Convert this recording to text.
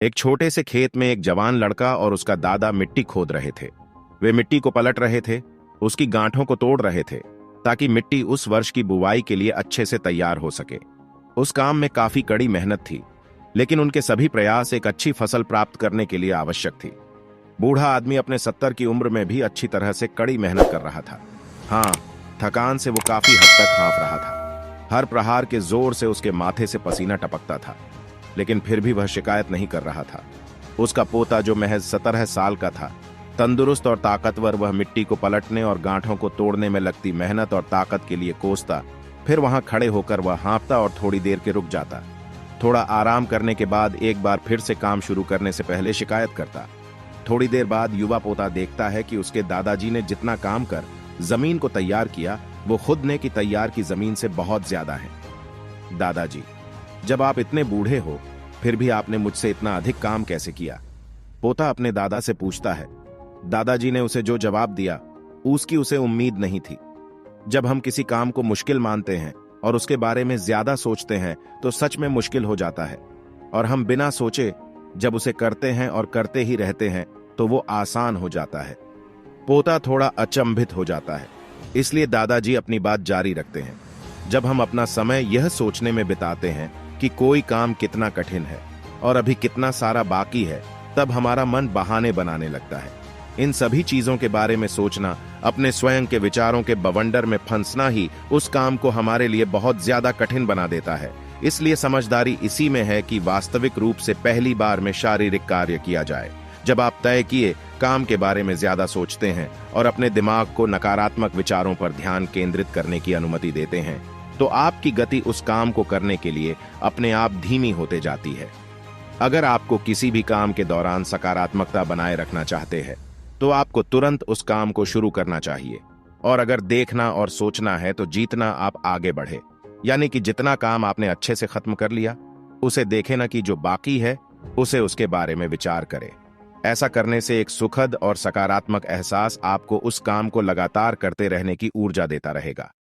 एक छोटे से खेत में एक जवान लड़का और उसका दादा मिट्टी खोद रहे थे। वे मिट्टी को पलट रहे थे, उसकी गांठों को तोड़ रहे थे ताकि मिट्टी उस वर्ष की बुवाई के लिए अच्छे से तैयार हो सके। उस काम में काफी कड़ी मेहनत थी, लेकिन उनके सभी प्रयास एक अच्छी फसल प्राप्त करने के लिए आवश्यक थी। बूढ़ा आदमी अपने 70 की उम्र में भी अच्छी तरह से कड़ी मेहनत कर रहा था। हाँ, थकान से वो काफी हद तक हाँफ रहा था। हर प्रहार के जोर से उसके माथे से पसीना टपकता था, लेकिन फिर भी वह शिकायत नहीं कर रहा था। उसका पोता जो महज 17 साल का था, तंदुरुस्त और ताकतवर, वह मिट्टी को पलटने और गांठों को तोड़ने में लगती मेहनत और ताकत के लिए कोसता। फिर वहां खड़े होकर वह हाँफता और थोड़ी देर के रुक जाता। थोड़ा आराम करने के बाद एक बार फिर से काम शुरू करने से पहले शिकायत करता। थोड़ी देर बाद युवा पोता देखता है कि उसके दादाजी ने जितना काम कर जमीन को तैयार किया, वो खुद ने की तैयार की जमीन से बहुत ज्यादा है। दादाजी, जब आप इतने बूढ़े हो, फिर भी आपने मुझसे इतना अधिक काम कैसे किया? पोता अपने दादा से पूछता है। दादाजी ने उसे जो जवाब दिया, उसकी उसे उम्मीद नहीं थी। जब हम किसी काम को मुश्किल मानते हैं और उसके बारे में ज्यादा सोचते हैं तो सच में मुश्किल हो जाता है, और हम बिना सोचे जब उसे करते हैं और करते ही रहते हैं तो वो आसान हो जाता है। पोता थोड़ा अचंभित हो जाता है, इसलिए दादाजी अपनी बात जारी रखते हैं। जब हम अपना समय यह सोचने में बिताते हैं कि कोई काम कितना कठिन है और अभी कितना सारा बाकी है, तब हमारा मन बहाने बनाने लगता है। इन सभी चीजों के बारे में सोचना, अपने स्वयं के विचारों के बवंडर में फंसना ही उस काम को हमारे लिए बहुत ज्यादा कठिन बना देता है। इसलिए समझदारी इसी में है कि वास्तविक रूप से पहली बार में शारीरिक कार्य किया जाए। जब आप तय किए काम के बारे में ज्यादा सोचते हैं और अपने दिमाग को नकारात्मक विचारों पर ध्यान केंद्रित करने की अनुमति देते हैं, तो आपकी गति उस काम को करने के लिए अपने आप धीमी होते जाती है। अगर आपको किसी भी काम के दौरान सकारात्मकता बनाए रखना चाहते हैं, तो आपको तुरंत उस काम को शुरू करना चाहिए। और अगर देखना और सोचना है तो जीतना आप आगे बढ़े, यानी कि जितना काम आपने अच्छे से खत्म कर लिया, उसे देखे ना कि जो बाकी है उसे उसके बारे में विचार करें। ऐसा करने से एक सुखद और सकारात्मक एहसास आपको उस काम को लगातार करते रहने की ऊर्जा देता रहेगा।